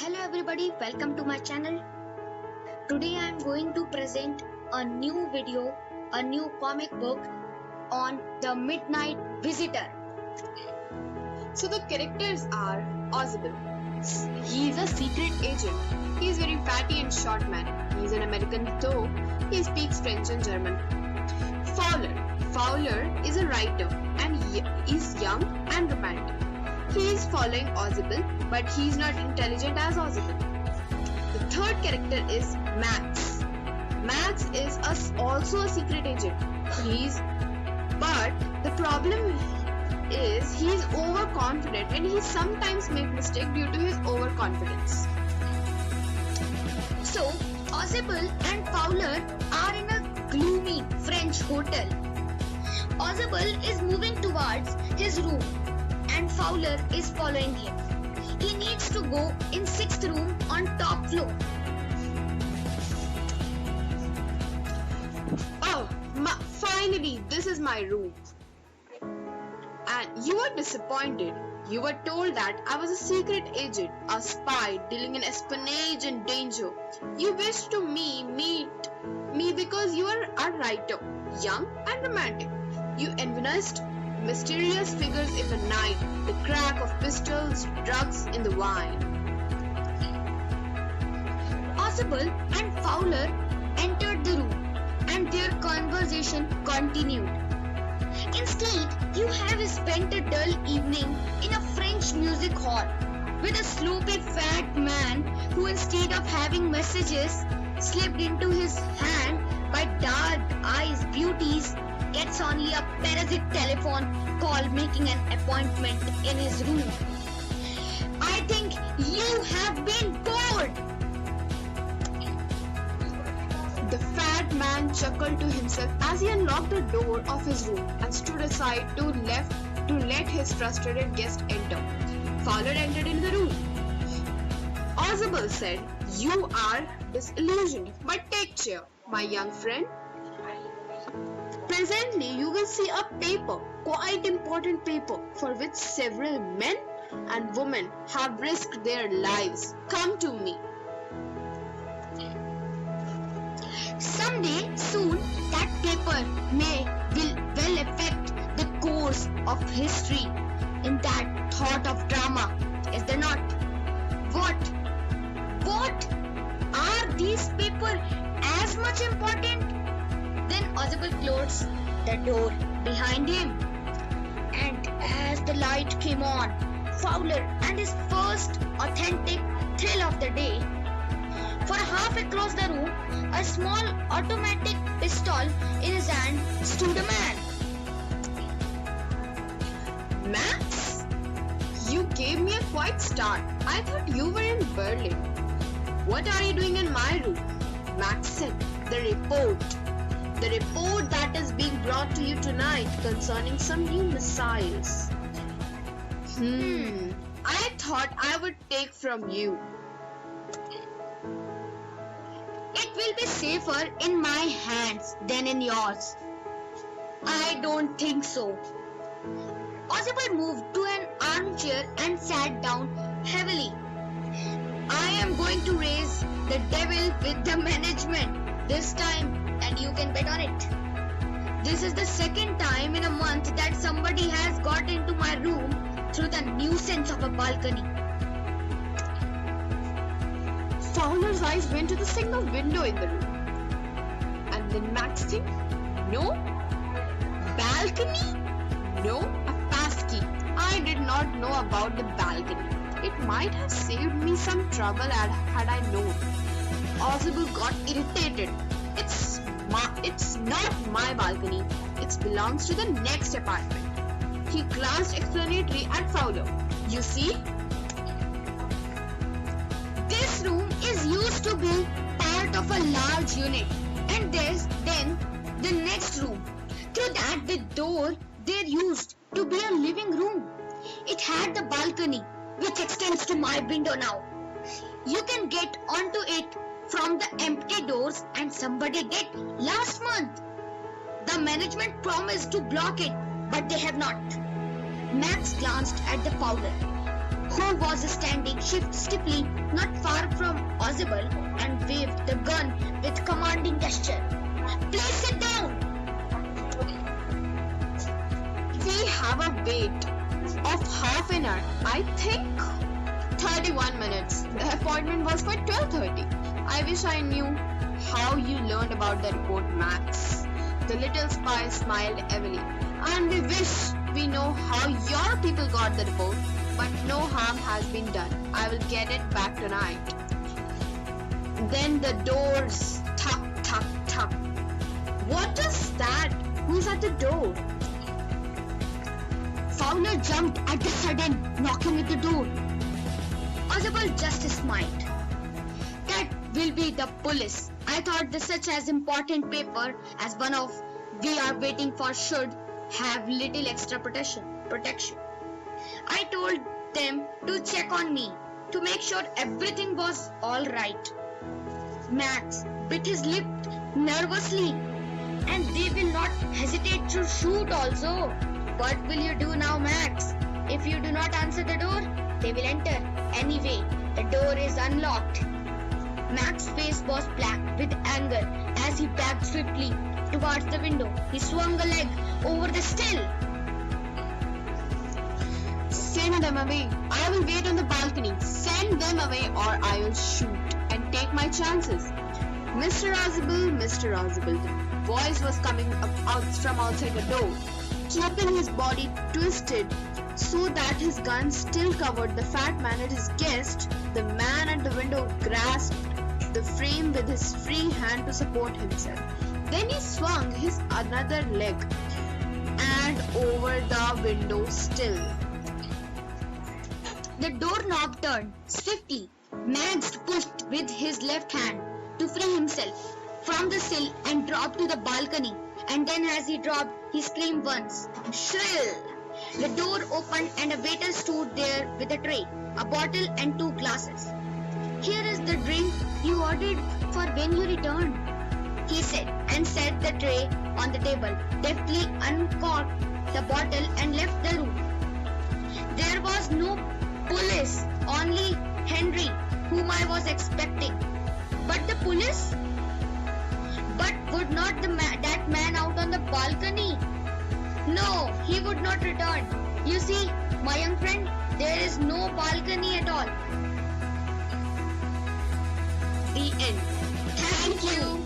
Hello everybody, welcome to my channel. Today I am going to present a new video, a new comic book on the Midnight Visitor. So the characters are Ozable. He is a secret agent. He is very fatty and short man. He is an American though he speaks French and German. Fowler. Fowler is a writer and he is young and romantic. He is following Ozable, but he is not intelligent as Ozable. The third character is Max. Max is also a secret agent. But the problem is he is overconfident and he sometimes makes mistakes due to his overconfidence. So, Ozable and Fowler are in a gloomy French hotel. Ozable is moving towards his room and Fowler is following him. He needs to go in 6th room on top floor. Oh, finally, this is my room. And you were disappointed. You were told that I was a secret agent, a spy dealing in espionage and danger. You wished to meet me because you are a writer, young and romantic. You envisaged mysterious figures in the night, the crack of pistols, drugs in the wine. Ozable and Fowler entered the room and their conversation continued. Instead, you have spent a dull evening in a French music hall with a sloppy fat man who, instead of having messages slipped into his hand by dark eyes beauties, gets only a parasite telephone call making an appointment in his room. I think you have been bored. The fat man chuckled to himself as he unlocked the door of his room and stood aside to let his frustrated guest enter. Fowler entered into the room. Ozable said, "You are disillusioned, but take cheer, my young friend. Presently, you will see a paper, quite important paper, for which several men and women have risked their lives. Come to me." Someday soon that paper will affect the course of history in that thought of drama, is there not? What are these papers as much important? Then Ozable closed the door behind him, and as the light came on, Fowler and his first authentic thrill of the day. For half across the room, a small automatic pistol in his hand stood a man. Max? You gave me a quick start. I thought you were in Berlin. What are you doing in my room? Max said, The report that is being brought to you tonight concerning some new missiles. I thought I would take from you. It will be safer in my hands than in yours. I don't think so. Ozable moved to an armchair and sat down heavily. I am going to raise the devil with the management this time, and you can bet on it. This is the second time in a month that somebody has got into my room through the nuisance of a balcony. Fowler's eyes went to the single window in the room. And then Max said, No? Balcony? No, a passkey. I did not know about the balcony. It might have saved me some trouble had I known. Ozable got irritated. It's not my balcony. It belongs to the next apartment. He glanced explanatory at Fowler. You see? This room is used to be part of a large unit, and there's then the next room. Through that the door there used to be a living room. It had the balcony which extends to my window now. You can get onto it from the empty doors, and somebody did last month. The management promised to block it, but they have not. Max glanced at the Fowler, who was standing stiffly, not Ozable and waved the gun with commanding gesture. Please sit down. We have a wait of half an hour. I think 31 minutes. The appointment was for 12:30. I wish I knew how you learned about the report, Max. The little spy smiled heavily. And we wish we know how your people got the report, but no harm has been done. I will get it back tonight. Then the doors thunk, thunk, thunk. What is that? Who's at the door? Fowler jumped at the sudden knocking at the door. Ozable just smiled. That will be the police. I thought the such as important paper as one of we are waiting for should have little extra protection. I told them to check on me to make sure everything was all right. Max bit his lip nervously, and they will not hesitate to shoot also. What will you do now, Max? If you do not answer the door, they will enter. Anyway, the door is unlocked. Max's face was black with anger as he backed swiftly towards the window. He swung a leg over the sill. Send them away. I will wait on the balcony. Send them away or I will shoot and take my chances. Mr. Ozable, the voice was coming out from outside the door, keeping his body twisted so that his gun still covered the fat man at his guest. The man at the window grasped the frame with his free hand to support himself. Then he swung his another leg and over the window sill. The doorknob turned swiftly. Max pushed with his left hand to free himself from the sill and dropped to the balcony. And then as he dropped, he screamed once. Shrill! The door opened and a waiter stood there with a tray, a bottle and 2 glasses. Here is the drink you ordered for when you returned, he said, and set the tray on the table, deftly uncorked the bottle and left the room. There was no police, only Henry, whom I was expecting. But the police? But would not that man out on the balcony? No, he would not return. You see, my young friend, there is no balcony at all. The end. Thank you.